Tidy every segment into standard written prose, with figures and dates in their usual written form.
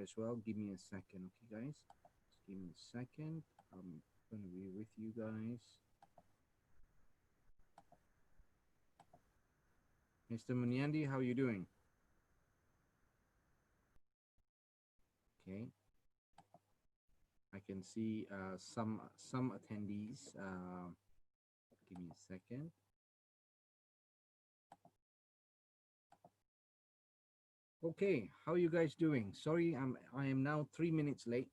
as well. Give me a second, okay, guys? Just give me a second. I'm gonna be with you guys. Mr. Munyandi, how are you doing? Okay, I can see some attendees. Give me a second. Okay, how are you guys doing? Sorry, I am now 3 minutes late.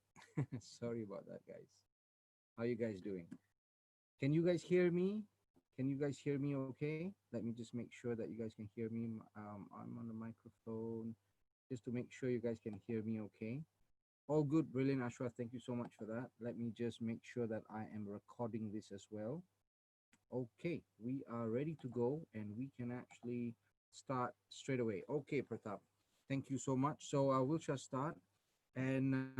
Sorry about that, guys. How are you guys doing? Can you guys hear me? Can you guys hear me okay? Let me just make sure that you guys can hear me. I'm on the microphone just to make sure you guys can hear me okay. All good, brilliant, Ashwa. Thank you so much for that. Let me just make sure that I am recording this as well. Okay, we are ready to go and we can actually start straight away. Okay, Pratap, thank you so much. So we'll just start. And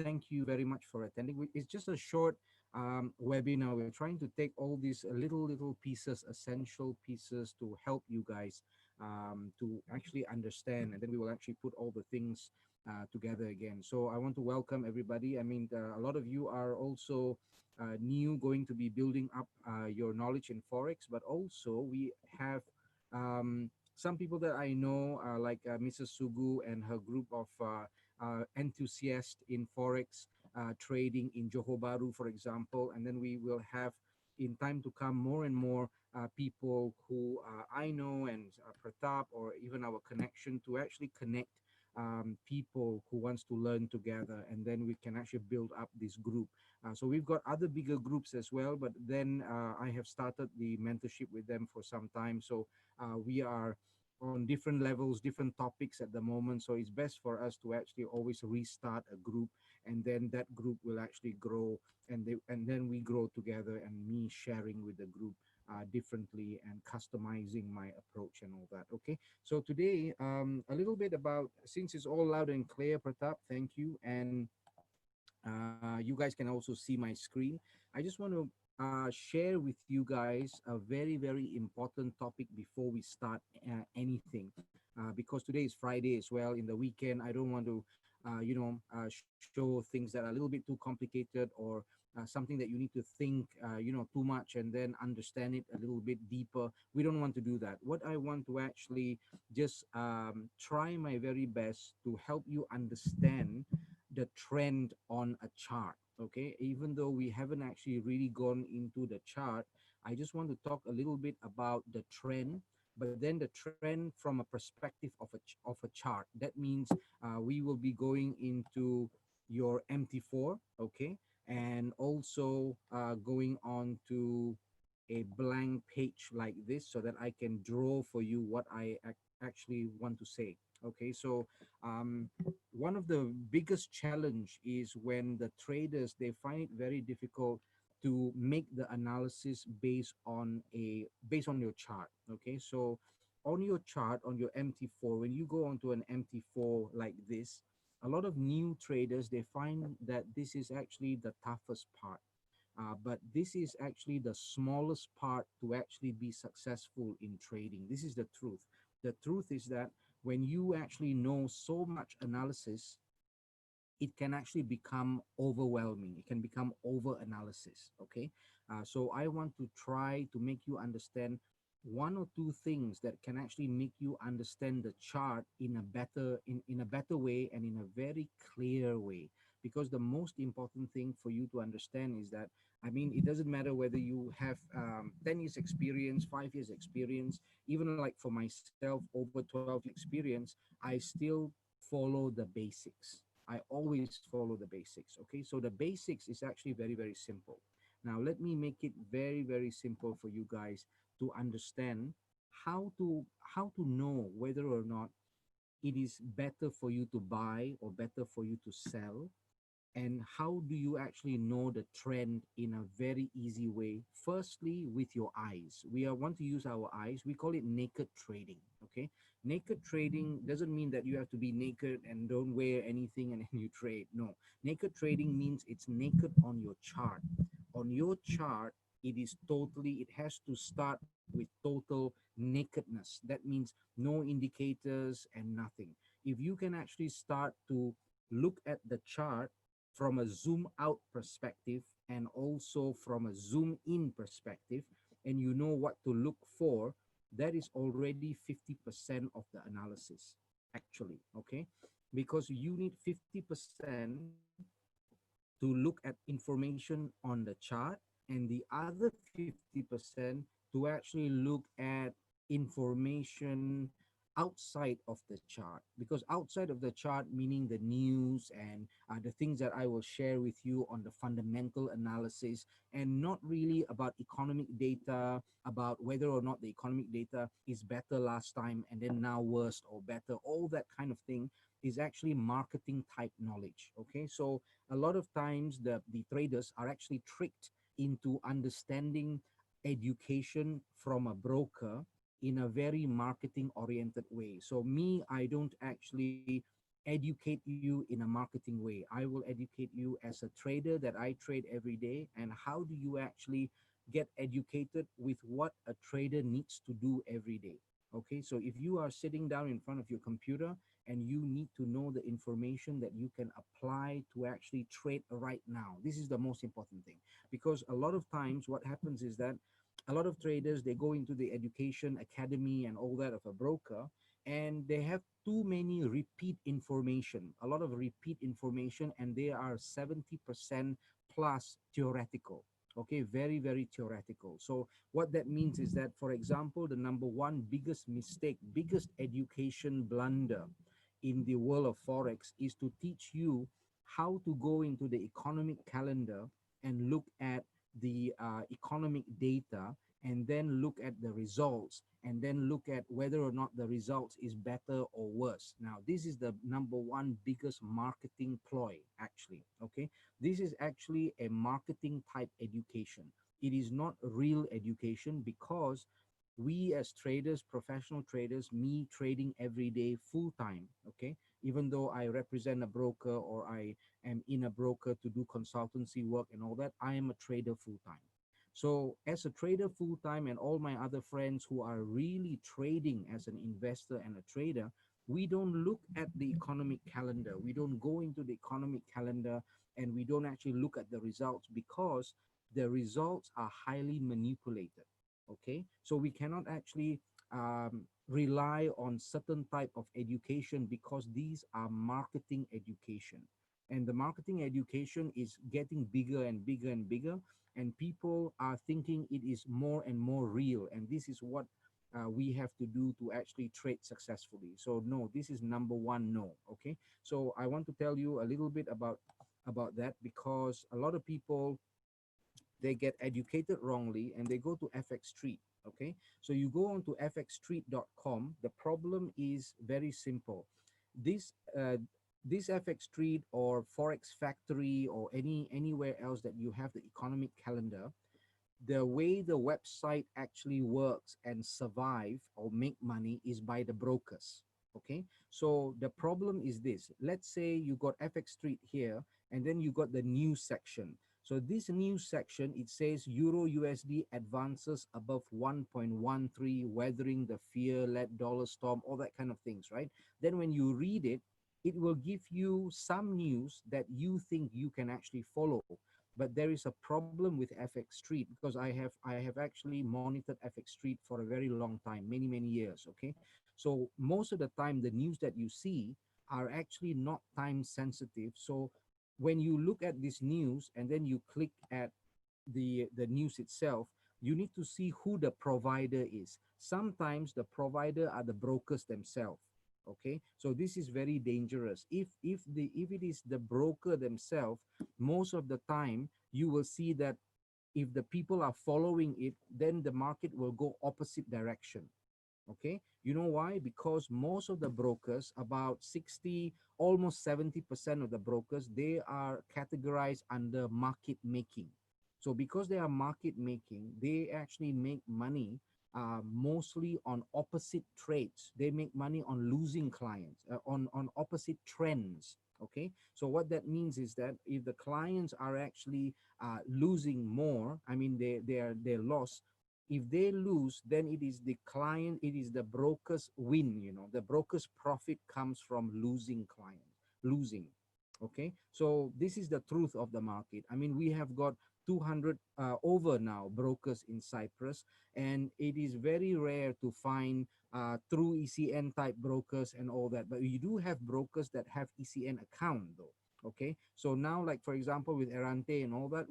thank you very much for attending. It's just a short webinar. We're trying to take all these little pieces, essential pieces to help you guys to actually understand, and then we will actually put all the things together again. So I want to welcome everybody. I mean, a lot of you are also new, going to be building up your knowledge in Forex, but also we have some people that I know, like Mrs. Sugu and her group of enthusiasts in Forex trading in Johor Bahru, for example. And then we will have, in time to come, more and more people who I know, and Pratap, or even our connection, to actually connect people who wants to learn together, and then we can actually build up this group. So we've got other bigger groups as well, but then I have started the mentorship with them for some time. So we are on different levels, different topics at the moment. So it's best for us to actually always restart a group, and then that group will actually grow, and then we grow together, and me sharing with the group differently and customizing my approach and all that. Okay. So today, a little bit about, since it's all loud and clear, Pratap, thank you. And you guys can also see my screen. I just want to share with you guys a very important topic before we start anything, because today is Friday as well. In the weekend, I don't want to show things that are a little bit too complicated, or something that you need to think too much and then understand it a little bit deeper. We don't want to do that. What I want to actually just try my very best to help you understand the trend on a chart. Okay, even though we haven't actually really gone into the chart, I just want to talk a little bit about the trend, but then the trend from a perspective of a chart. That means we will be going into your MT4, okay, and also going on to a blank page like this, so that I can draw for you what I actually want to say. Okay, so one of the biggest challenge is when the traders, they find it very difficult to make the analysis based on your chart. Okay, so on your chart, on your MT4, when you go onto an MT4 like this, a lot of new traders, they find that this is actually the toughest part. But this is actually the smallest part to actually be successful in trading. This is the truth. The truth is that when you actually know so much analysis, it can actually become overwhelming. It can become over analysis. Okay. So I want to try to make you understand one or two things that can actually make you understand the chart in a better way, and in a very clear way. Because the most important thing for you to understand is that, I mean, it doesn't matter whether you have 10 years experience, 5 years experience, even like for myself, over 12 years experience, I still follow the basics. I always follow the basics. Okay, so the basics is actually very simple. Now let me make it very simple for you guys to understand how to know whether or not it is better for you to buy or better for you to sell. And how do you actually know the trend in a very easy way? Firstly, with your eyes. Want to use our eyes. We call it naked trading. Okay, naked trading doesn't mean that you have to be naked and don't wear anything and then you trade. No, naked trading means it's naked on your chart. On your chart, it has to start with total nakedness. That means no indicators and nothing. If you can actually start to look at the chart from a zoom out perspective and also from a zoom in perspective, and you know what to look for, that is already 50% of the analysis, actually. Okay, because you need 50% to look at information on the chart, and the other 50% to actually look at information outside of the chart. Because outside of the chart, meaning the news and the things that I will share with you on the fundamental analysis, and not really about economic data, about whether or not the economic data is better last time and then now worse or better, all that kind of thing is actually marketing type knowledge. Okay, so a lot of times the traders are actually tricked into understanding education from a broker in a very marketing oriented way. So me, I don't actually educate you in a marketing way. I will educate you as a trader that I trade every day, and how do you actually get educated with what a trader needs to do every day. Okay, so if you are sitting down in front of your computer and you need to know the information that you can apply to actually trade right now, this is the most important thing. Because a lot of times what happens is that a lot of traders, they go into the education academy and all that of a broker, and they have too many repeat information, a lot of repeat information, and they are 70% plus theoretical. Okay, very, very theoretical. So what that means is that, for example, the number one biggest mistake, biggest education blunder in the world of Forex is to teach you how to go into the economic calendar and look at the economic data, and then look at the results, and then look at whether or not the results is better or worse. Now, this is the number one biggest marketing ploy, actually. Okay, this is actually a marketing type education. It is not real education, because we as traders, professional traders, me trading every day full time, okay, even though I represent a broker or I am in a broker to do consultancy work and all that, I am a trader full time. So as a trader full time, and all my other friends who are really trading as an investor and a trader, we don't look at the economic calendar. We don't go into the economic calendar, and we don't actually look at the results, because the results are highly manipulated. Okay, so we cannot actually rely on certain type of education, because these are marketing education, and the marketing education is getting bigger and bigger and bigger, and people are thinking it is more and more real, and this is what we have to do to actually trade successfully. So no, this is number one no. Okay, so I want to tell you a little bit about that, because a lot of people, they get educated wrongly and they go to FX Street. Okay, so you go on to fxstreet.com. The problem is very simple. This this FX Street or Forex Factory or anywhere else that you have the economic calendar, the way the website actually works and survive or make money is by the brokers. Okay, so the problem is this: let's say you got FX Street here, and then you got the news section. So this news section, it says Euro USD advances above 1.13, weathering the fear-led dollar storm, all that kind of things, right? Then when you read it, it will give you some news that you think you can actually follow. But there is a problem with FX Street, because I have actually monitored FX Street for a very long time, many years. Okay, so most of the time the news that you see are actually not time sensitive. So when you look at this news and then you click at the news itself, you need to see who the provider is. Sometimes the provider are the brokers themselves. Okay, so this is very dangerous. If it is the broker themselves, most of the time you will see that if the people are following it, then the market will go opposite direction. Okay, you know why? Because most of the brokers, about 60, almost 70% of the brokers, they are categorized under market making. So because they are market making, they actually make money mostly on opposite trades. They make money on losing clients, on opposite trends. Okay, so what that means is that if the clients are actually losing more, I mean they're lost. If they lose, then it is the client, it is the broker's win. You know, the broker's profit comes from losing clients, losing. Okay, so this is the truth of the market. I mean, we have got 200 over now brokers in Cyprus, and it is very rare to find true ECN type brokers and all that. But you do have brokers that have ECN account though. Okay, so now, like for example, with Errante and all that,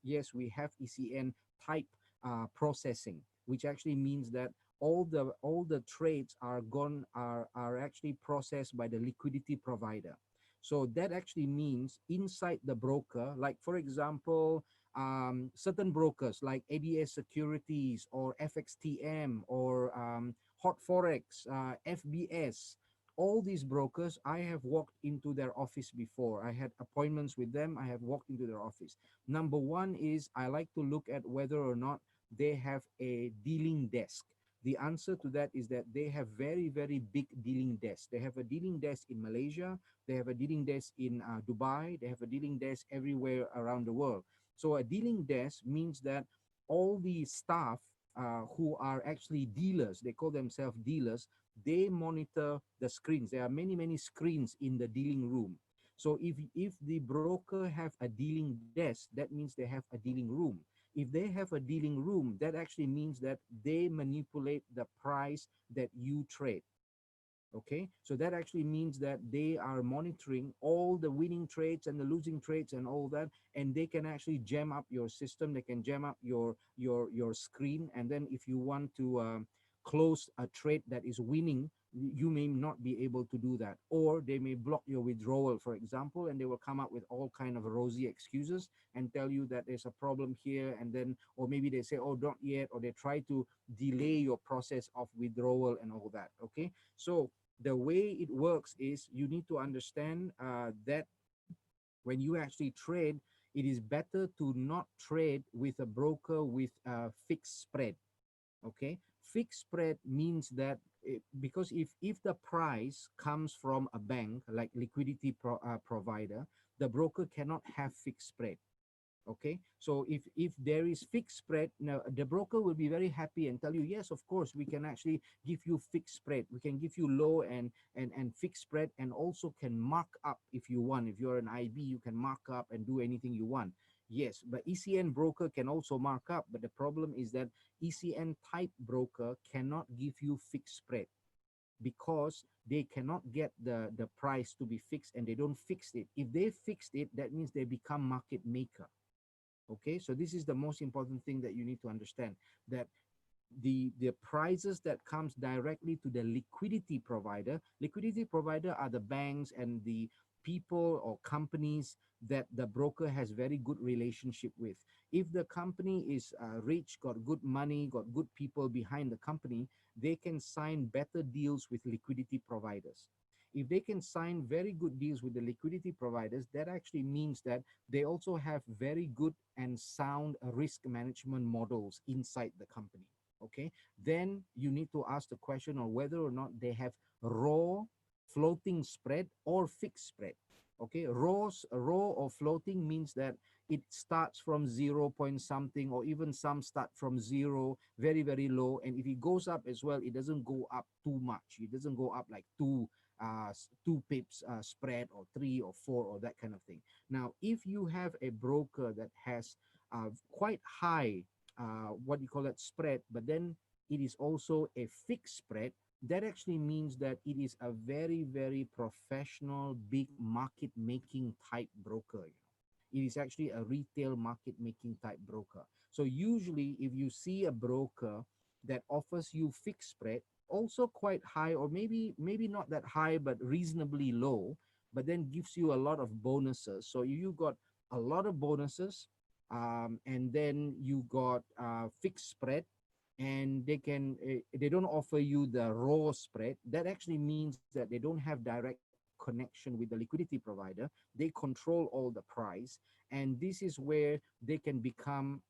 yes, we have ECN type processing, which actually means that all the trades are gone are actually processed by the liquidity provider. So that actually means inside the broker, like for example, certain brokers like ADS Securities or FXTM or Hot Forex, FBS, all these brokers, I have walked into their office before. I had appointments with them. I have walked into their office. Number one is I like to look at whether or not they have a dealing desk. The answer to that is that they have very, very big dealing desks. They have a dealing desk in Malaysia. They have a dealing desk in Dubai. They have a dealing desk everywhere around the world. So a dealing desk means that all the staff who are actually dealers, they call themselves dealers, they monitor the screens. There are many, many screens in the dealing room. So if the broker have a dealing desk, that means they have a dealing room. If they have a dealing room, that actually means that they manipulate the price that you trade. Okay, so that actually means that they are monitoring all the winning trades and the losing trades and all that, and they can actually jam up your system. They can jam up your screen, and then if you want to close a trade that is winning, you may not be able to do that, or they may block your withdrawal, for example, and they will come up with all kind of rosy excuses and tell you that there's a problem here, and then, or maybe they say, oh, not yet, or they try to delay your process of withdrawal and all that. Okay, so the way it works is you need to understand that when you actually trade, it is better to not trade with a broker with a fixed spread. Okay, fixed spread means that because if the price comes from a bank like liquidity provider, the broker cannot have fixed spread. Okay, so if there is fixed spread, now the broker will be very happy and tell you, yes, of course, we can actually give you fixed spread. We can give you low and fixed spread, and also can mark up if you want. If you're an IB, you can mark up and do anything you want. Yes, but ECN broker can also mark up, but the problem is that ECN type broker cannot give you fixed spread, because they cannot get the price to be fixed, and they don't fix it. If they fixed it, that means they become market maker. Okay, so this is the most important thing that you need to understand, that the prices that comes directly to the liquidity provider are the banks and the people or companies that the broker has very good relationship with. If the company is rich, got good money, got good people behind the company, they can sign better deals with liquidity providers. If they can sign very good deals with the liquidity providers, that actually means that they also have very good and sound risk management models inside the company. Okay, then you need to ask the question of whether or not they have raw, floating spread or fixed spread. Okay, raw or floating means that it starts from 0 point something, or even some start from zero, very, very low, and if it goes up as well, it doesn't go up too much. It doesn't go up like two pips spread, or three or four, or that kind of thing. Now if you have a broker that has quite high what you call that spread, but then it is also a fixed spread, that actually means that it is a very, very professional, big market making type broker. It is actually a retail market making type broker. So usually if you see a broker that offers you fixed spread, also quite high, or maybe not that high but reasonably low, but then gives you a lot of bonuses. So you got a lot of bonuses, and then you got fixed spread, and they don't offer you the raw spread. That actually means that they don't have direct connection with the liquidity provider. They control all the price, and this is where they can become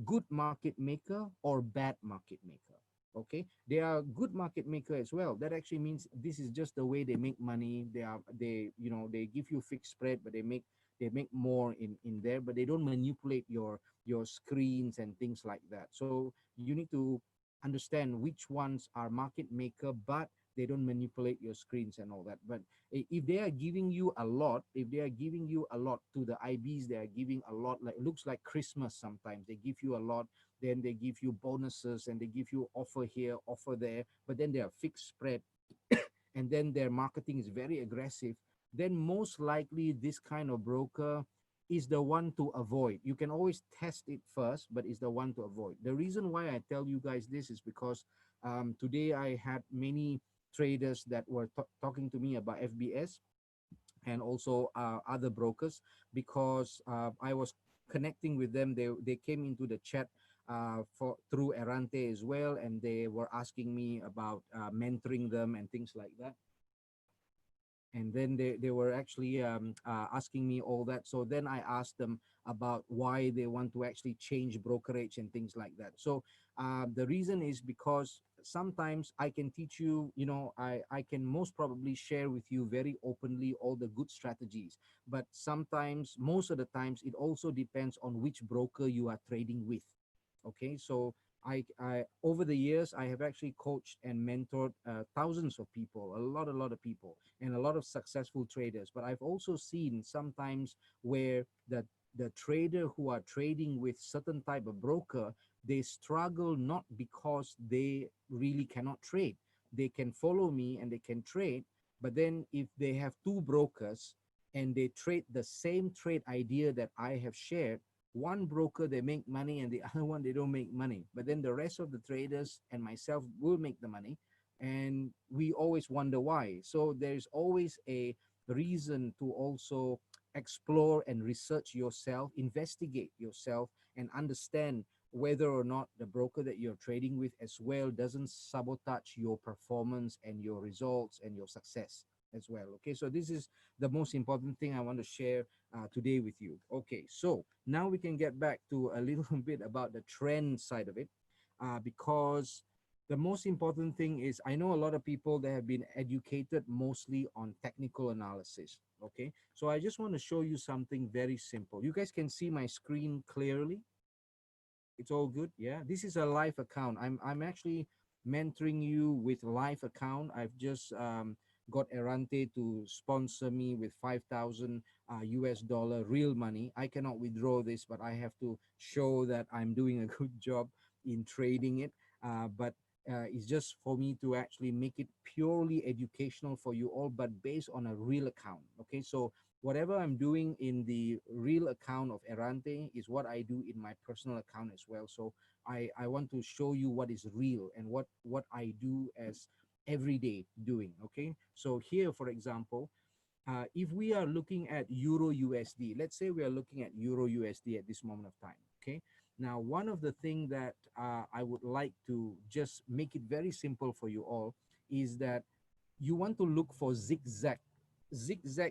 good market maker or bad market maker. Okay, they are good market maker as well. That actually means this is just the way they make money. They give you fixed spread, but they make more in there, but they don't manipulate your screens and things like that. So you need to understand which ones are market maker, but they don't manipulate your screens and all that. But if they are giving you a lot, if they are giving you a lot to the IBs, they are giving a lot, like, it looks like Christmas. Sometimes they give you a lot, then they give you bonuses, and they give you offer here, offer there, but then they are fixed spread, and then their marketing is very aggressive. Then most likely this kind of broker is the one to avoid. You can always test it first, but it's the one to avoid. The reason why I tell you guys this is because today I had many traders that were talking to me about FBS, and also other brokers, because I was connecting with them. They came into the chat for through Errante as well, and they were asking me about mentoring them and things like that. And then they were actually asking me all that. So then I asked them about why they want to actually change brokerage and things like that. So the reason is because sometimes I can teach you, I can most probably share with you very openly all the good strategies, but sometimes, most of the times, it also depends on which broker you are trading with. Okay, so I over the years I have actually coached and mentored thousands of people, a lot of people, and a lot of successful traders. But I've also seen sometimes where the trader who are trading with certain type of broker, they struggle not because they really cannot trade. They can follow me and they can trade, but then if they have two brokers and they trade the same trade idea that I have shared, one broker they make money and the other one they don't make money, but then the rest of the traders and myself will make the money, and we always wonder why. So there's always a reason to also explore and research yourself, investigate yourself, and understand whether or not the broker that you're trading with as well doesn't sabotage your performance and your results and your success as well. Okay, so this is the most important thing I want to share today with you. Okay, so now we can get back to a little bit about the trend side of it, because the most important thing is, I know a lot of people that have been educated mostly on technical analysis. Okay, so I just want to show you something very simple. You guys can see my screen clearly. It's all good. Yeah, this is a live account. I'm actually mentoring you with live account. I've just got Errante to sponsor me with 5,000 US dollar real money. I cannot withdraw this, but I have to show that I'm doing a good job in trading it. But it's just for me to actually make it purely educational for you all, but based on a real account. Okay, so whatever I'm doing in the real account of Errante is what I do in my personal account as well. So I want to show you what is real and what I do as everyday doing. Okay, so here, for example, if we are looking at Euro USD, let's say we are looking at Euro USD at this moment of time. Okay, now one of the things that I would like to just make it very simple for you all is that you want to look for zigzag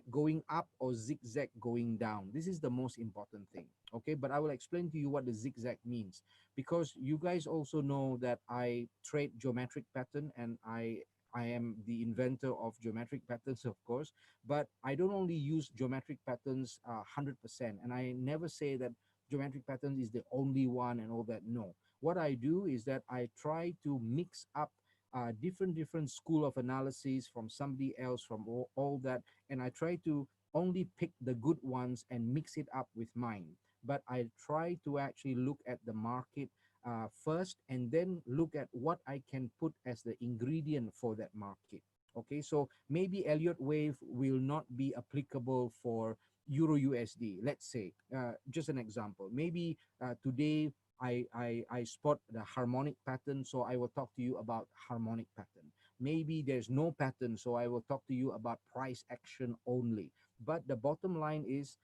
going up or zigzag going down. This is the most important thing. Okay, but I will explain to you what the zigzag means, because you guys also know that I trade geometric pattern, and I am the inventor of geometric patterns, of course, but I don't only use geometric patterns 100%, and I never say that geometric patterns is the only one and all that. No, what I do is that I try to mix up different school of analysis from somebody else, from all that, and I try to only pick the good ones and mix it up with mine. But I try to actually look at the market first, and then look at what I can put as the ingredient for that market. Okay, so maybe Elliott wave will not be applicable for Euro USD. Let's say, just an example. Maybe today I spot the harmonic pattern, so I will talk to you about harmonic pattern. Maybe there's no pattern, so I will talk to you about price action only. But the bottom line is,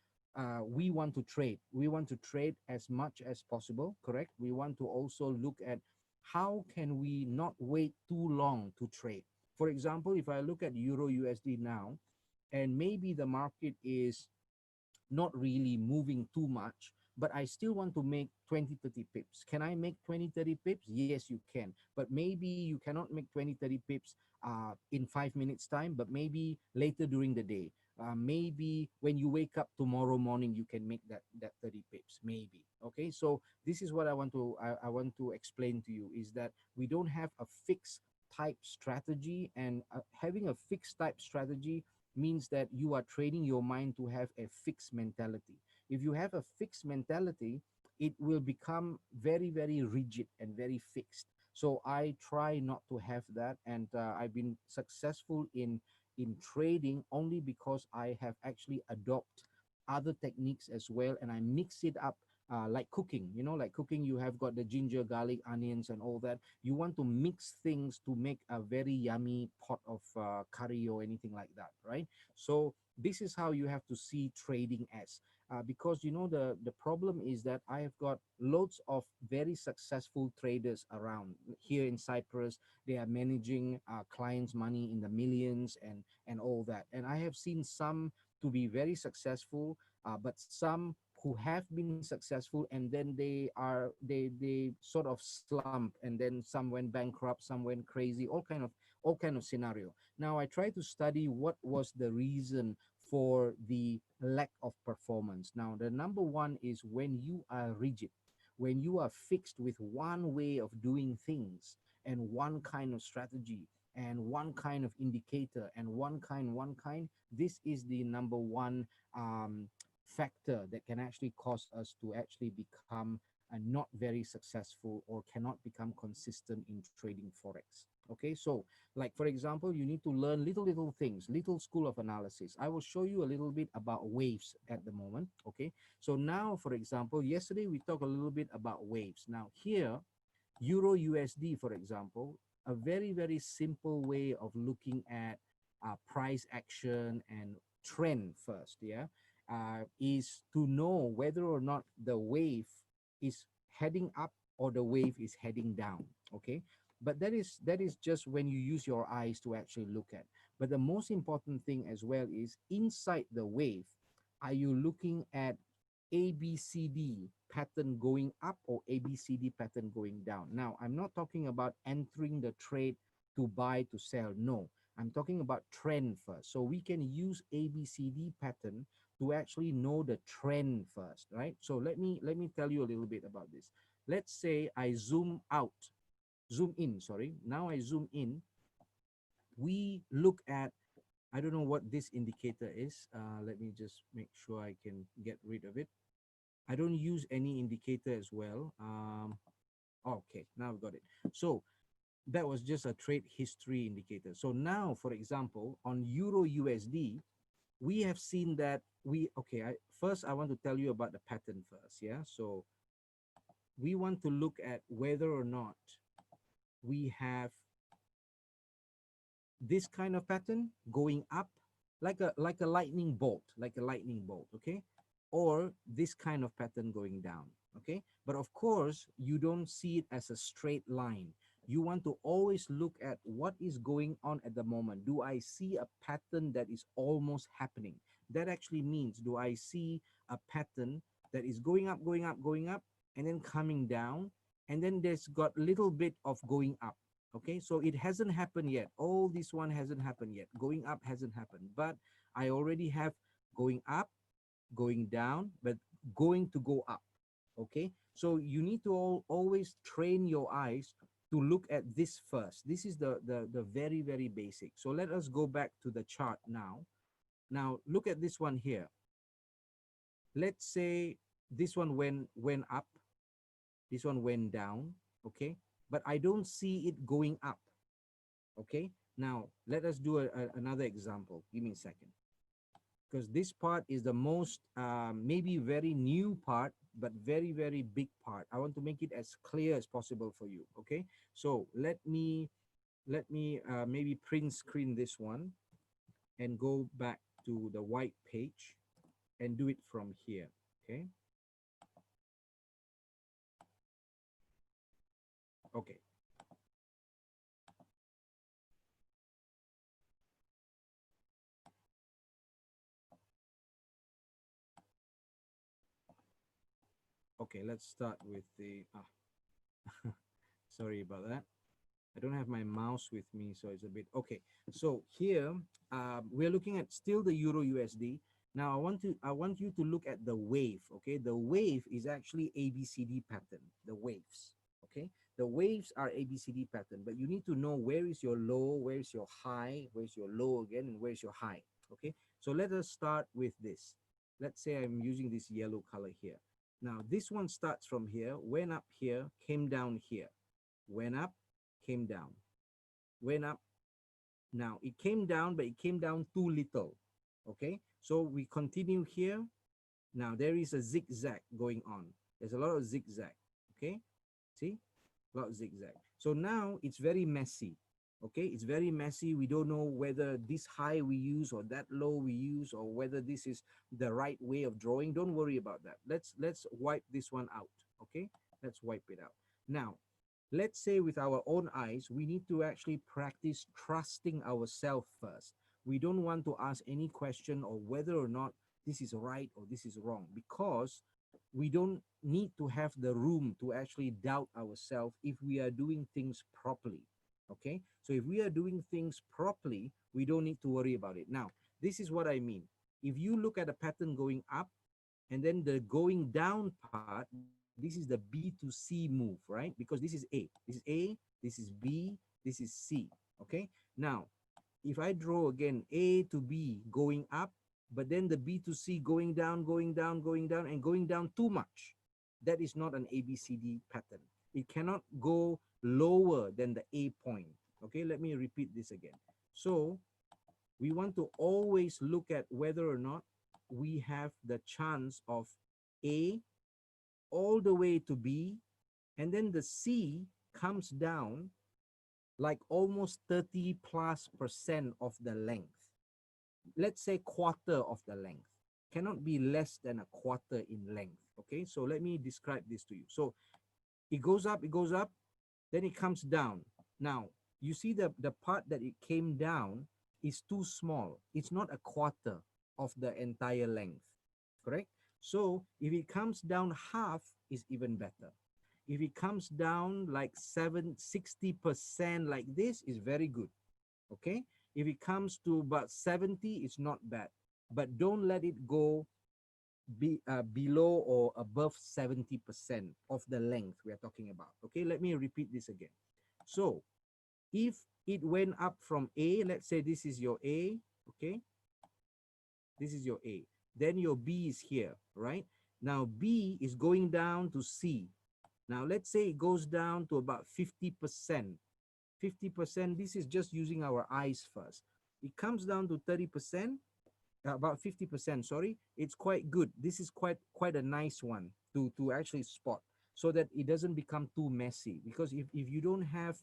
we want to trade. We want to trade as much as possible, correct? We want to also look at how can we not wait too long to trade. For example, if I look at Euro USD now, and maybe the market is not really moving too much, but I still want to make 20, 30 pips. Can I make 20, 30 pips? Yes, you can. But maybe you cannot make 20, 30 pips in 5 minutes time, but maybe later during the day. Maybe when you wake up tomorrow morning, you can make that 30 pips, maybe. Okay, so this is what I want to explain to you, is that we don't have a fixed type strategy, and having a fixed type strategy means that you are training your mind to have a fixed mentality. If you have a fixed mentality, it will become very, very rigid and very fixed. So I try not to have that, and I've been successful in trading only because I have actually adopt other techniques as well, and I mix it up, like cooking. You know, like cooking, you have got the ginger, garlic, onions, and all that. You want to mix things to make a very yummy pot of curry or anything like that, right? So this is how you have to see trading as. Because you know, the problem is that I have got loads of very successful traders around here in Cyprus. They are managing clients' money in the millions and all that. And I have seen some to be very successful, but some who have been successful, and then they sort of slump, and then some went bankrupt, some went crazy, all kind of scenario. Now I try to study what was the reason for the lack of performance. Now the number one is when you are rigid, when you are fixed with one way of doing things and one kind of strategy and one kind of indicator and one kind. This is the number one factor that can actually cause us to actually become not very successful or cannot become consistent in trading forex. Okay, so like for example, you need to learn little things, little school of analysis. I will show you a little bit about waves at the moment. Okay, so now for example, yesterday we talked a little bit about waves. Now here, Euro USD, for example, a very simple way of looking at price action and trend first, yeah, is to know whether or not the wave is heading up or the wave is heading down. Okay, but that is just when you use your eyes to actually look at. But the most important thing as well is inside the wave, are you looking at ABCD pattern going up or ABCD pattern going down? Now, I'm not talking about entering the trade to buy, to sell. No, I'm talking about trend first. So we can use ABCD pattern to actually know the trend first, right? So let me tell you a little bit about this. Let's say I zoom in, sorry. Now I zoom in. We look at, I don't know what this indicator is. Let me just make sure I can get rid of it. I don't use any indicator as well. Okay, now I've got it. So that was just a trade history indicator. So now, for example, on Euro USD, we have seen that first I want to tell you about the pattern first. Yeah, so we want to look at whether or not we have this kind of pattern going up like a lightning bolt, okay, or this kind of pattern going down. Okay, but of course you don't see it as a straight line. You want to always look at what is going on at the moment. Do I see a pattern that is almost happening? That actually means, do I see a pattern that is going up, and then coming down, and then there's got a little bit of going up? Okay, so it hasn't happened yet. All this one hasn't happened yet. Going up hasn't happened, but I already have going up, going down, but going to go up. Okay, so you need to always train your eyes to look at this first. This is the very basic. So let us go back to the chart now. Now look at this one here. Let's say this one went up, this one went down. Okay, but I don't see it going up. Okay, now let us do another example. Give me a second, because this part is the most maybe very new part, but very big part. I want to make it as clear as possible for you. Okay, so let me maybe print screen this one and go back to the white page and do it from here. Okay, okay. Okay, let's start with the sorry about that. I don't have my mouse with me, so it's a bit okay. So here we're looking at still the Euro USD. Now I want you to look at the wave. Okay, the wave is actually ABCD pattern, the waves. Okay, the waves are ABCD pattern, but you need to know where is your low, where is your high, where's your low again, and where's your high. Okay, so let us start with this. Let's say I'm using this yellow color here. Now this one starts from here, went up here, came down here, went up, came down, went up. Now it came down, but it came down too little. Okay, so we continue here. Now there is a zigzag going on. There's a lot of zigzag. Okay, see, a lot of zigzag. So now it's very messy. Okay, it's very messy. We don't know whether this high we use or that low we use, or whether this is the right way of drawing. Don't worry about that. Let's wipe this one out. Okay, let's wipe it out. Now let's say with our own eyes, we need to actually practice trusting ourselves first. We don't want to ask any question or whether or not this is right or this is wrong, because we don't need to have the room to actually doubt ourselves if we are doing things properly. Okay, so if we are doing things properly, we don't need to worry about it. Now this is what I mean. If you look at a pattern going up and then the going down part, this is the B to C move, right? Because this is A, this is B, this is C. Okay, now if I draw again A to B going up, but then the B to C going down, going down, going down, and going down too much, that is not an ABCD pattern. It cannot go lower than the A point. Okay, let me repeat this again. So we want to always look at whether or not we have the chance of A all the way to B, and then the C comes down like almost 30+% of the length. Let's say quarter of the length. Cannot be less than a quarter in length. Okay, so let me describe this to you. So it goes up, then it comes down. Now you see the part that it came down is too small. It's not a quarter of the entire length, correct? So if it comes down half, is even better. If it comes down like 60% like this, is very good. Okay, if it comes to about 70, it's not bad, but don't let it go below or above 70% of the length we are talking about. Okay, let me repeat this again. So if it went up from A, let's say this is your A. Okay, this is your A, then your B is here, right? Now B is going down to C. Now let's say it goes down to about 50%. 50%, this is just using our eyes first. It comes down to 30%, about 50%, sorry. It's quite good. This is quite a nice one to actually spot, so that it doesn't become too messy. Because if you don't have,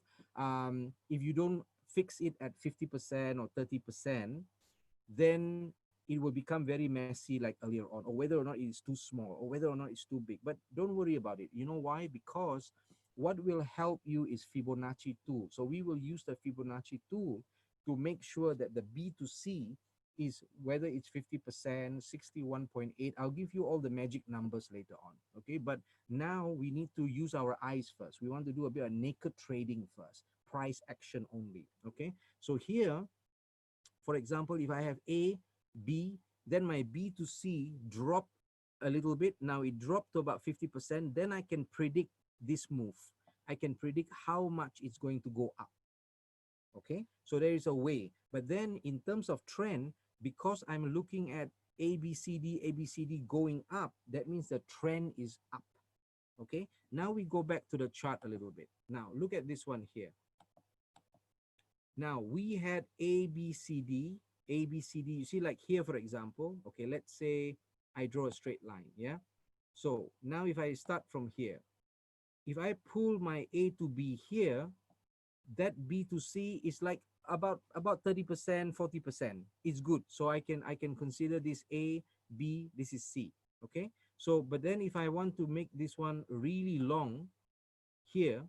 if you don't fix it at 50% or 30%, then it will become very messy like earlier on, or whether or not it is too small, or whether or not it's too big. But don't worry about it. You know why? Because what will help you is Fibonacci tool. So we will use the Fibonacci tool to make sure that the B to C is, whether it's 50%, 61.8. I'll give you all the magic numbers later on. Okay, but now we need to use our eyes first. We want to do a bit of naked trading first, price action only. Okay, so here, for example, if I have A, B, then my B to C drop a little bit. Now it dropped to about 50%. Then I can predict this move. I can predict how much it's going to go up. Okay, so there is a way. But then in terms of trend, because I'm looking at ABCD going up, that means the trend is up. Okay, now we go back to the chart a little bit. Now look at this one here. Now we had ABCD. You see, like here, for example, okay, let's say I draw a straight line. Yeah, so now if I start from here, if I pull my A to B here, that B to C is like about 30%, 40%. It's good. So I can consider this A, B, this is C. Okay, so but then if I want to make this one really long here,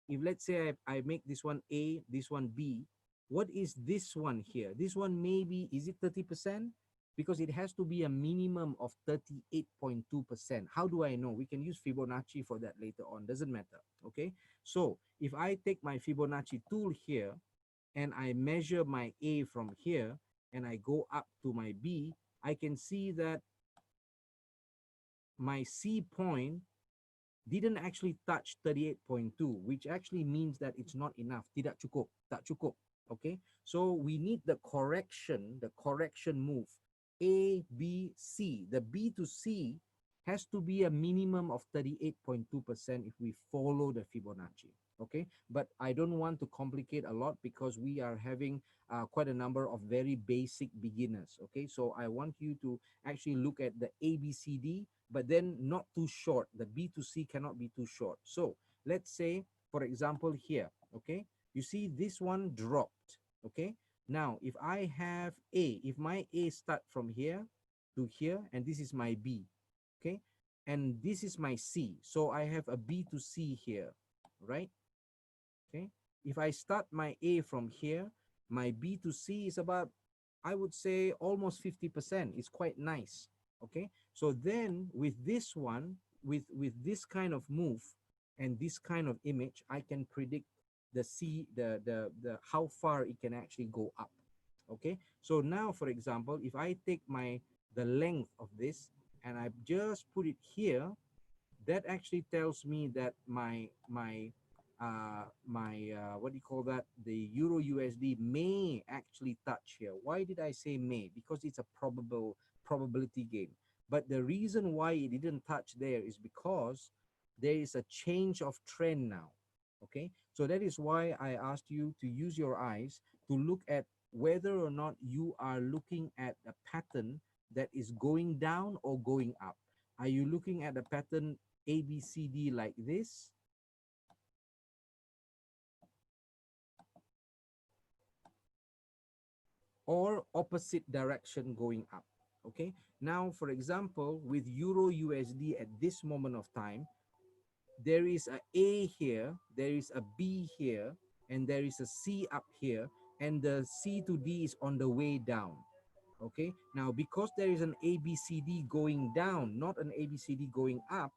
if let's say I make this one A, this one B, what is this one here? This one maybe, is it 30%? Because it has to be a minimum of 38.2%. How do I know? We can use Fibonacci for that later on. Doesn't matter. Okay. So if I take my Fibonacci tool here and I measure my A from here and I go up to my B, I can see that my C point didn't actually touch 38.2, which actually means that it's not enough. Tidak cukup, tak cukup. Okay, so we need the correction move. A, B, C. The B to C has to be a minimum of 38.2% if we follow the Fibonacci. Okay, but I don't want to complicate a lot because we are having quite a number of very basic beginners. Okay, so I want you to actually look at the ABCD, but then not too short. The B to C cannot be too short. So let's say, for example, here, okay, you see this one dropped. Okay, now if I have A, if my A start from here to here, and this is my B, okay, and this is my C, so I have a B to C here, right? Okay, if I start my A from here, my B to C is about, I would say, almost 50%. It's quite nice. Okay, so then with this one, with this kind of move and this kind of image, I can predict the how far it can actually go up. Okay, so now, for example, if I take the length of this and I just put it here, that actually tells me that what do you call that, the Euro USD may actually touch here. Why did I say may? Because it's a probability game. But the reason why it didn't touch there is because there is a change of trend now. Okay, so that is why I asked you to use your eyes to look at whether or not you are looking at a pattern that is going down or going up. Are you looking at a pattern ABCD like this, or opposite direction going up? Okay, now for example, with Euro USD at this moment of time, there is a here, there is a B here, and there is a C up here, and the C to D is on the way down. Okay, now because there is an ABCD going down, not an ABCD going up,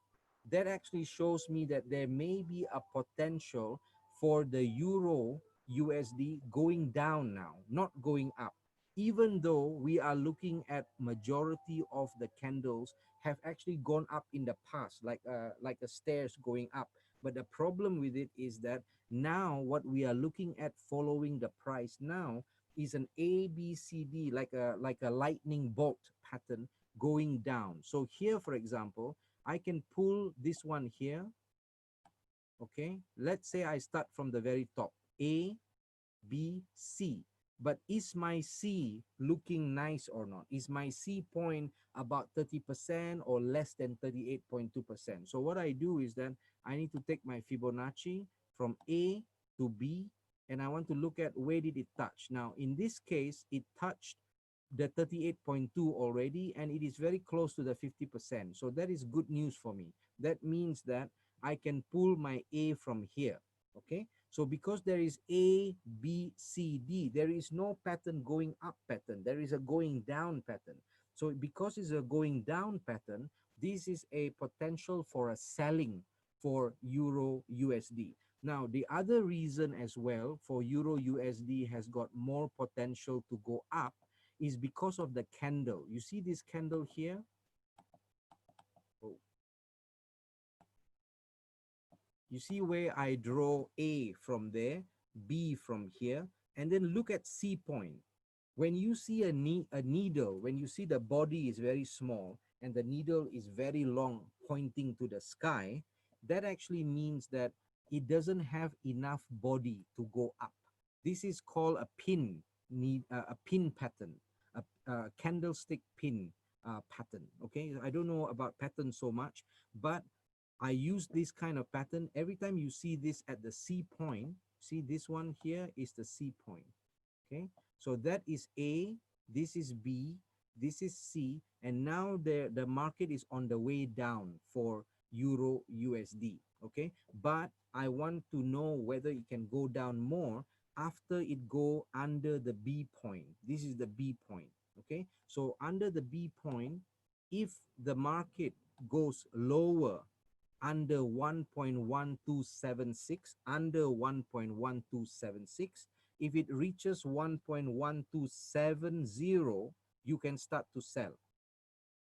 that actually shows me that there may be a potential for the Euro USD going down now, not going up. Even though we are looking at majority of the candles have actually gone up in the past, like a stairs going up. But the problem with it is that now what we are looking at following the price now is an ABCD, like a lightning bolt pattern going down. So here, for example, I can pull this one here. Okay, let's say I start from the very top, A, B, C. But is my C looking nice or not? Is my C point about 30% or less than 38.2%? So what I do is that I need to take my Fibonacci from A to B, and I want to look at where did it touch. Now, in this case, it touched the 38.2 already, and it is very close to the 50%. So that is good news for me. That means that I can pull my A from here. Okay, so because there is A, B, C, D, there is no pattern going up pattern. There is a going down pattern. So because it's a going down pattern, this is a potential for a selling for Euro USD. Now, the other reason as well for Euro USD has got more potential to go up is because of the candle. You see this candle here? Oh. You see where I draw A from there, B from here, and then look at C point. When you see a needle, when you see the body is very small and the needle is very long pointing to the sky, that actually means that it doesn't have enough body to go up. This is called a a pin pattern, a candlestick pin pattern. Okay, I don't know about patterns so much, but I use this kind of pattern. Every time you see this at the C point, see this one here is the C point. Okay, so that is A, this is B, this is C, and now the market is on the way down for Euro USD. Okay, but I want to know whether it can go down more after it go under the B point. This is the B point. Okay, so under the B point, if the market goes lower under 1.1276, under 1.1276, if it reaches 1.1270, you can start to sell.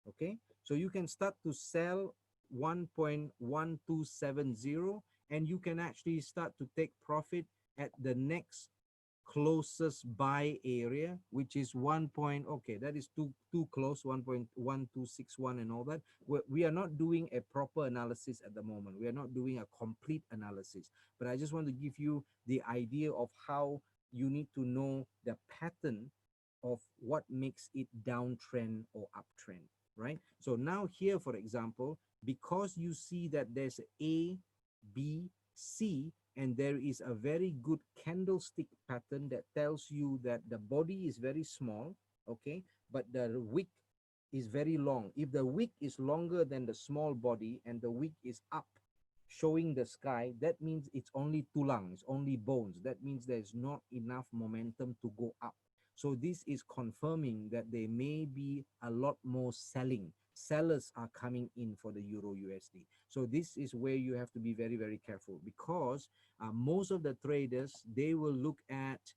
Okay, so you can start to sell 1.1270, and you can actually start to take profit at the next closest buy area, which is 1 point. Okay, that is too close, 1.1261 and all that. We are not doing a proper analysis at the moment. We are not doing a complete analysis, but I just want to give you the idea of how you need to know the pattern of what makes it downtrend or uptrend, right? So now here, for example, because you see that there's A, B, C, and there is a very good candlestick pattern that tells you that the body is very small, okay, but the wick is very long. If the wick is longer than the small body and the wick is up, showing the sky, that means it's only tulang, it's only bones. That means there's not enough momentum to go up. So this is confirming that there may be a lot more selling. Sellers are coming in for the Euro USD. So this is where you have to be very, very careful, because most of the traders, they will look at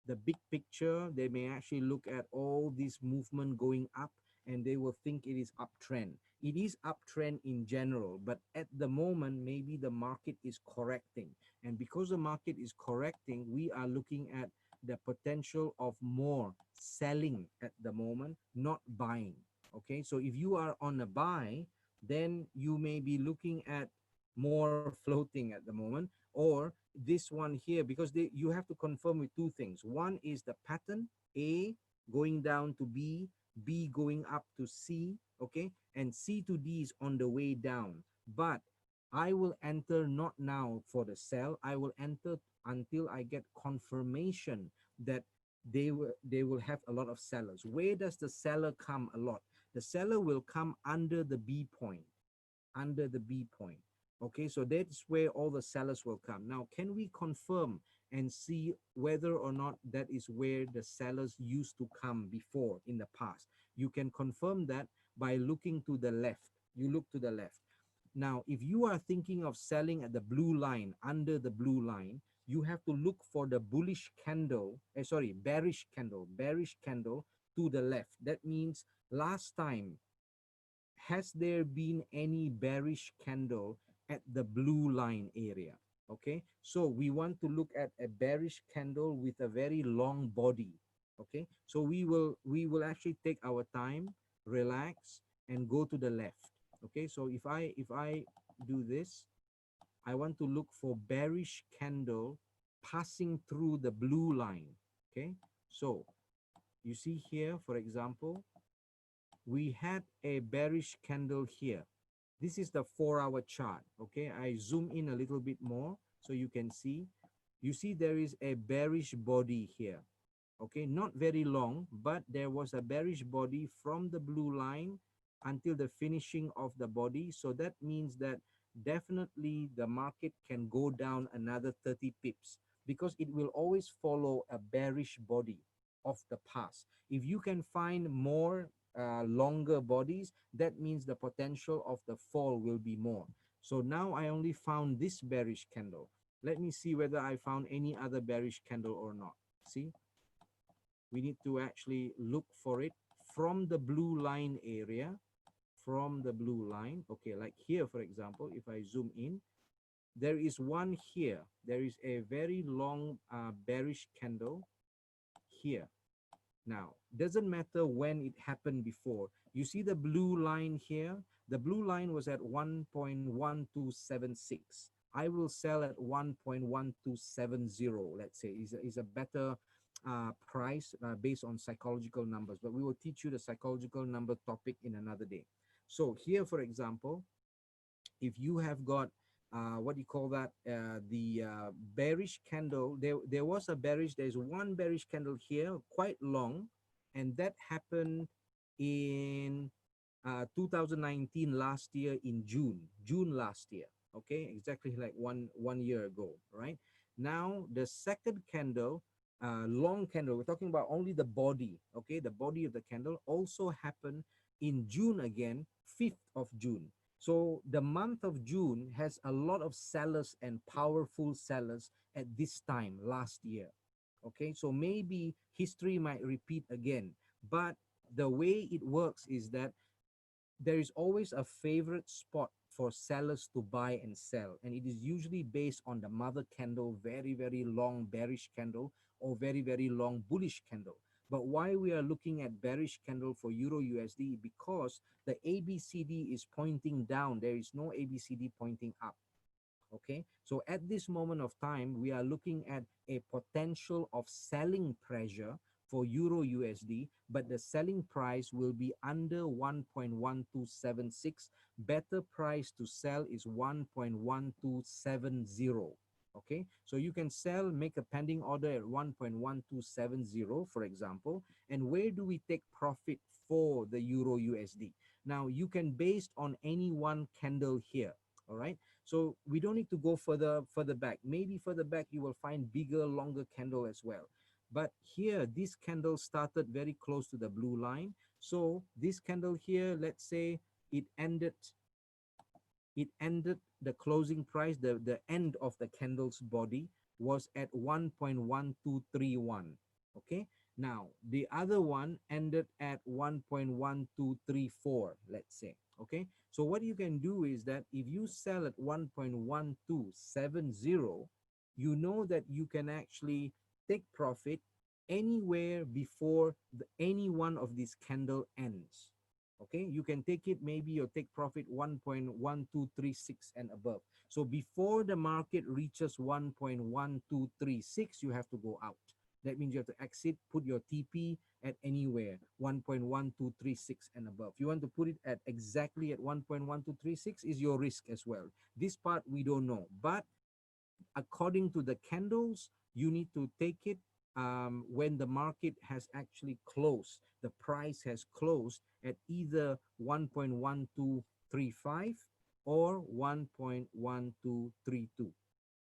the big picture. They may actually look at all this movement going up, and they will think it is uptrend. It is uptrend in general, but at the moment, maybe the market is correcting. And because the market is correcting, we are looking at the potential of more selling at the moment, not buying. Okay, so if you are on a buy, then you may be looking at more floating at the moment, or this one here, because you have to confirm with two things. One is the pattern, A going down to B, B going up to C, okay, and C to D is on the way down. But I will enter not now for the sell. I will enter until I get confirmation that they will have a lot of sellers. Where does the seller come a lot? The seller will come under the B point, under the B point. Okay, so that's where all the sellers will come. Now, can we confirm and see whether or not that is where the sellers used to come before in the past? You can confirm that by looking to the left. You look to the left. Now, if you are thinking of selling at the blue line, under the blue line, you have to look for the bullish candle, bearish candle to the left. That means last time, has there been any bearish candle at the blue line area? Okay, so we want to look at a bearish candle with a very long body. Okay, so we will actually take our time, relax, and go to the left. Okay, so if I do this, I want to look for bearish candle passing through the blue line. Okay, so you see here, for example, we had a bearish candle here. This is the 4-hour chart. Okay, I zoom in a little bit more so you can see. You see there is a bearish body here. Okay, not very long, but there was a bearish body from the blue line until the finishing of the body. So that means that definitely the market can go down another 30 pips, because it will always follow a bearish body of the past. If you can find more longer bodies, that means the potential of the fall will be more. So now I only found this bearish candle. Let me see whether I found any other bearish candle or not. See, we need to actually look for it from the blue line area, from the blue line. Okay, like here, for example, if I zoom in, there is one here. There is a very long bearish candle here. Now, doesn't matter when it happened before. You see the blue line here? The blue line was at 1.1276. I will sell at 1.1270, let's say, is a better price based on psychological numbers. But we will teach you the psychological number topic in another day. So here, for example, if you have got what do you call that, the bearish candle, there was a bearish, there's one bearish candle here, quite long, and that happened in 2019, last year, in June last year. Okay, exactly like one year ago. Right now, the second candle, long candle, we're talking about only the body. Okay, the body of the candle also happened in June again, 5th of June. So the month of June has a lot of sellers and powerful sellers at this time last year. Okay, so maybe history might repeat again, but the way it works is that there is always a favorite spot for sellers to buy and sell, and it is usually based on the mother candle, very long bearish candle, or very long bullish candle. But why we are looking at bearish candle for euro USD? Because the ABCD is pointing down, there is no ABCD pointing up. Okay, so at this moment of time, we are looking at a potential of selling pressure for euro USD, but the selling price will be under 1.1276. Better price to sell is 1.1270. Okay, so you can sell, make a pending order at 1.1270, for example. And where do we take profit for the euro USD? Now you can based on any one candle here. All right, so we don't need to go further back. Maybe further back you will find bigger, longer candle as well. But here, this candle started very close to the blue line. So this candle here, let's say it ended the closing price, the end of the candle's body was at 1.1231. Okay, now the other one ended at 1.1234, let's say. Okay, so what you can do is that if you sell at 1.1270, you know that you can actually take profit anywhere before any one of these candle ends. Okay, you can take it, maybe you take profit 1.1236 and above. So before the market reaches 1.1236, you have to go out. That means you have to exit, put your TP at anywhere 1.1236 and above. You want to put it at exactly at 1.1236 is your risk as well. This part we don't know, but according to the candles, you need to take it when the market has actually closed. The price has closed at either 1.1235 or 1.1232.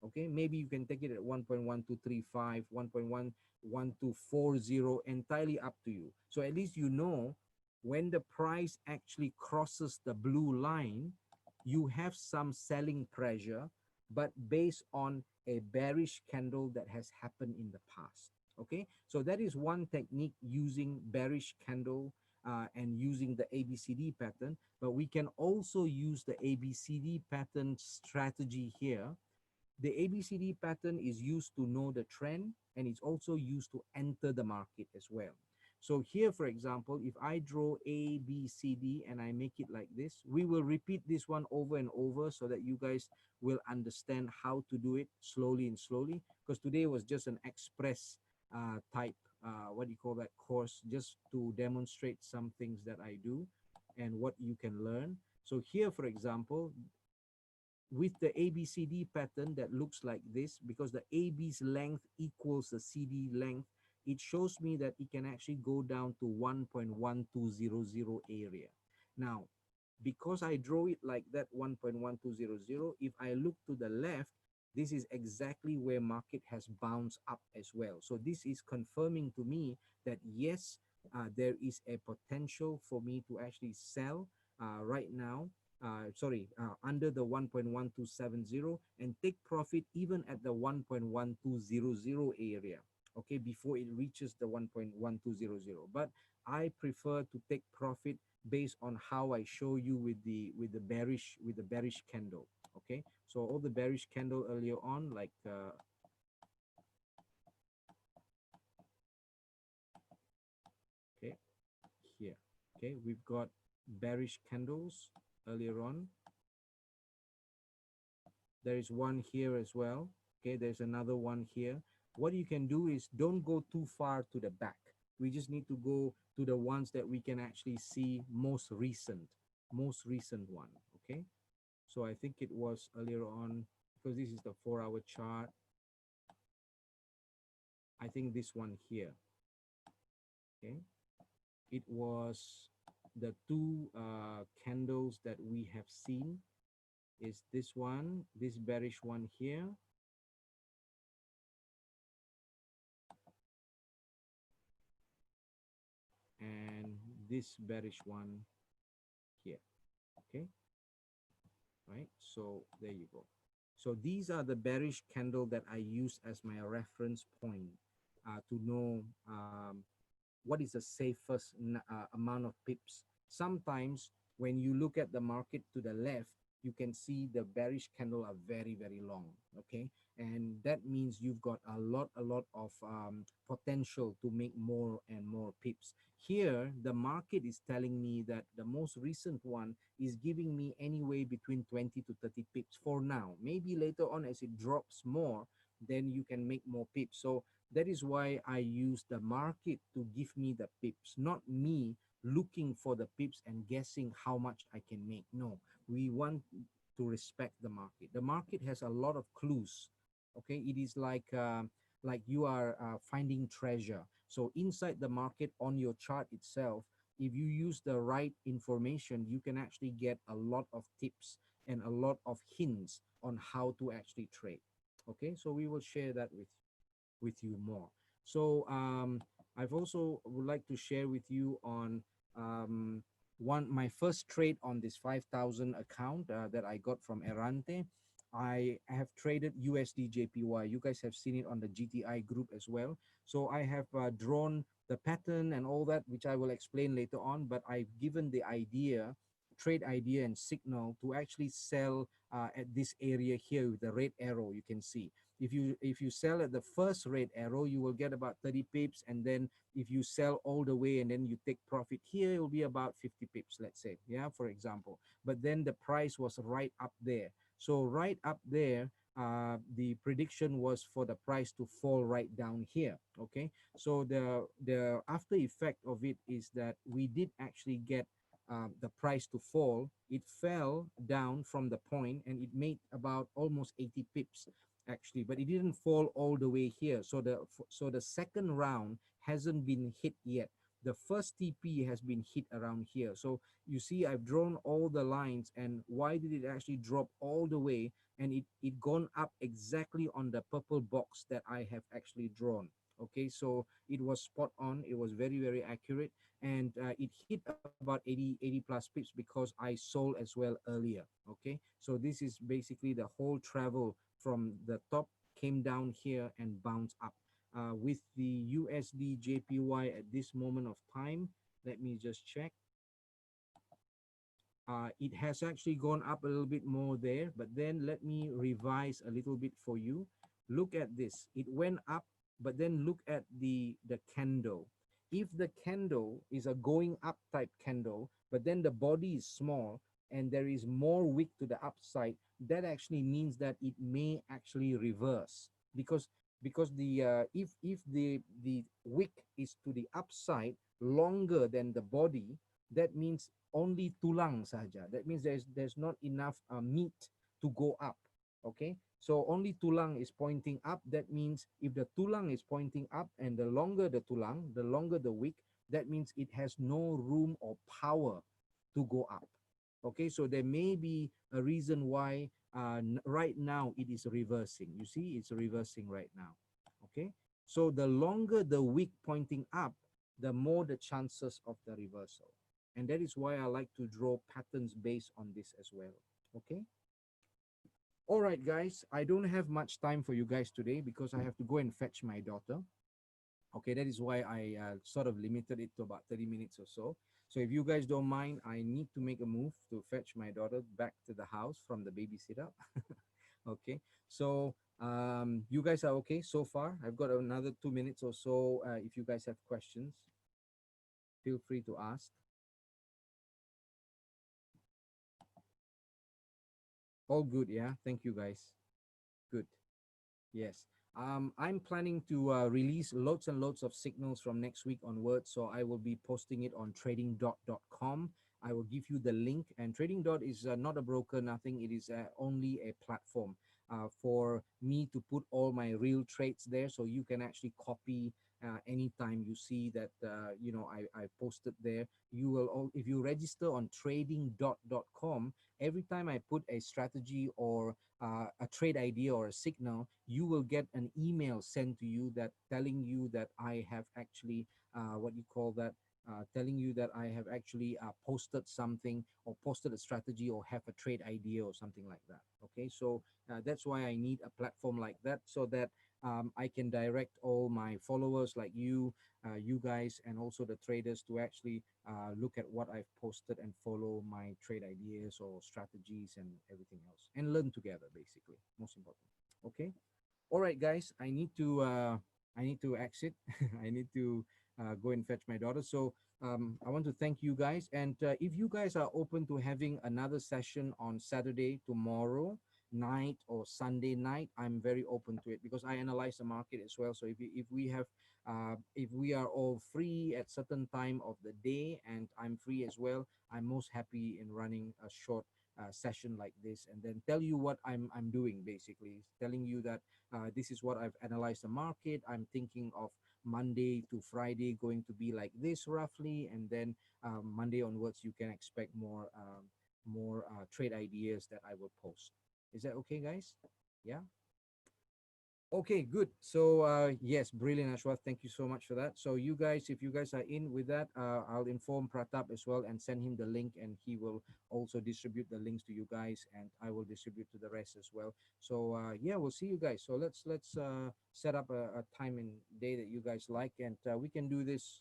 Okay, maybe you can take it at 1.1235, 1.1240, entirely up to you. So at least you know when the price actually crosses the blue line, you have some selling pressure, but based on a bearish candle that has happened in the past. Okay, so that is one technique using bearish candle and using the ABCD pattern. But we can also use the ABCD pattern strategy here. The ABCD pattern is used to know the trend, and it's also used to enter the market as well. So here, for example, if I draw A, B, C, D, and I make it like this, we will repeat this one over and over so that you guys will understand how to do it slowly and slowly, because today was just an express type, what do you call that, course, just to demonstrate some things that I do and what you can learn. So here, for example, with the ABCD pattern that looks like this, because the AB's length equals the CD length, it shows me that it can actually go down to 1.1200 area. Now, because I draw it like that, 1.1200, if I look to the left, this is exactly where market has bounced up as well. So this is confirming to me that yes, there is a potential for me to actually sell right now, under the 1.1270, and take profit even at the 1.1200 area, okay, before it reaches the 1.1200. But I prefer to take profit based on how I show you with the bearish candle. Okay, so all the bearish candle earlier on, like okay, here, okay, we've got bearish candles earlier on. There is one here as well. Okay, there's another one here. What you can do is don't go too far to the back. We just need to go to the ones that we can actually see most recent one. Okay, so I think it was earlier on, because this is the 4-hour chart. I think this one here. Okay, it was the two candles that we have seen is this one, this bearish one here, and this bearish one here. Okay, right, so there you go. So these are the bearish candle that I use as my reference point to know what is the safest amount of pips. Sometimes When you look at the market to the left, you can see the bearish candle are very, very long. Okay, and that means you've got a lot of potential to make more and more pips. Here the market is telling me that the most recent one is giving me anyway between 20 to 30 pips for now. Maybe later on as it drops more, then you can make more pips. So that is why I use the market to give me the pips, not me looking for the pips and guessing how much I can make. No, we want to respect the market. The market has a lot of clues. Okay, it is like you are finding treasure. So inside the market on your chart itself, if you use the right information, you can actually get a lot of tips and a lot of hints on how to actually trade. Okay, so we will share that with you more. So I've also would like to share with you on my first trade on this 5,000 account that I got from Errante. I have traded USD JPY. You guys have seen it on the GTI group as well. So I have drawn the pattern and all that, which I will explain later on, but I've given the idea, trade idea and signal to actually sell at this area here with the red arrow. You can see if you sell at the first red arrow, you will get about 30 pips, and then if you sell all the way and then you take profit here, it will be about 50 pips, let's say, yeah, for example. But then the price was right up there. So right up there, the prediction was for the price to fall right down here. Okay, so the after effect of it is that we did actually get the price to fall. It fell down from the point and it made about almost 80 pips actually, but it didn't fall all the way here. So the second round hasn't been hit yet. The first TP has been hit around here. So you see I've drawn all the lines, and why did it actually drop all the way? And it gone up exactly on the purple box that I have actually drawn. Okay, so it was spot on. It was very, very accurate, and it hit about 80 plus pips because I sold as well earlier. Okay, so this is basically the whole travel from the top, came down here and bounced up. With the USD JPY at this moment of time, let me just check. It has actually gone up a little bit more there, but then let me revise a little bit for you. Look at this. It went up, but then look at the candle. If the candle is a going up type candle, but then the body is small and there is more wick to the upside, that actually means that it may actually reverse, because the if the wick is to the upside longer than the body, that means only tulang saja. That means there's not enough meat to go up. Okay, so only tulang is pointing up. That means if the tulang is pointing up and the longer the tulang, the longer the wick, that means it has no room or power to go up. Okay, so there may be a reason why right now it is reversing. You see, it's reversing right now. Okay, so the longer the wick pointing up, the more the chances of the reversal. And that is why I like to draw patterns based on this as well. Okay. All right, guys, I don't have much time for you guys today because I have to go and fetch my daughter. Okay, that is why I sort of limited it to about 30 minutes or so. So if you guys don't mind, I need to make a move to fetch my daughter back to the house from the babysitter. Okay, so you guys are okay so far? I've got another 2 minutes or so. If you guys have questions, feel free to ask. All good, yeah. Thank you, guys. Good. Yes. I'm planning to release loads and loads of signals from next week onwards. So I will be posting it on tradingdot.com. I will give you the link. And Trading Dot is not a broker, nothing. It is only a platform for me to put all my real trades there. So you can actually copy anytime you see that, I posted there. You will, if you register on tradingdot.com, every time I put a strategy or a trade idea or a signal, you will get an email sent to you that telling you that I have actually telling you that I have actually posted something or posted a strategy or have a trade idea or something like that. Okay, so that's why I need a platform like that, so that I can direct all my followers like you guys, and also the traders to actually look at what I've posted and follow my trade ideas or strategies and everything else, and learn together, basically. Most important. Okay. All right, guys. I need to exit. I need to go and fetch my daughter. So I want to thank you guys. And if you guys are open to having another session on Saturday, tomorrow night, or Sunday night, I'm very open to it because I analyze the market as well. So if we have if we are all free at certain time of the day and I'm free as well, I'm most happy in running a short session like this, and then tell you what I'm doing, basically telling you that this is what I've analyzed the market. I'm thinking of Monday to Friday going to be like this roughly, and then Monday onwards you can expect more trade ideas that I will post. Is that okay, guys? Yeah. Okay, good. So yes, brilliant, Ashwath. Thank you so much for that. So you guys, if you guys are in with that, I'll inform Pratap as well and send him the link, and he will also distribute the links to you guys, and I will distribute to the rest as well. So yeah, we'll see you guys. So let's set up a time and day that you guys like, and we can do this,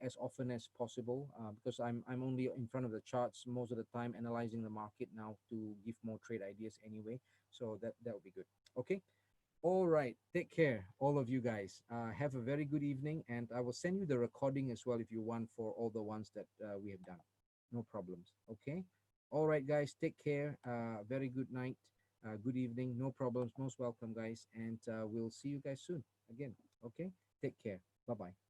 as often as possible, because I'm only in front of the charts most of the time, analyzing the market now to give more trade ideas anyway. So that would be good. Okay. All right. Take care, all of you guys. Have a very good evening, and I will send you the recording as well if you want, for all the ones that we have done. No problems. Okay. All right, guys. Take care. Very good night. Good evening. No problems. Most welcome, guys. And we'll see you guys soon again. Okay. Take care. Bye bye.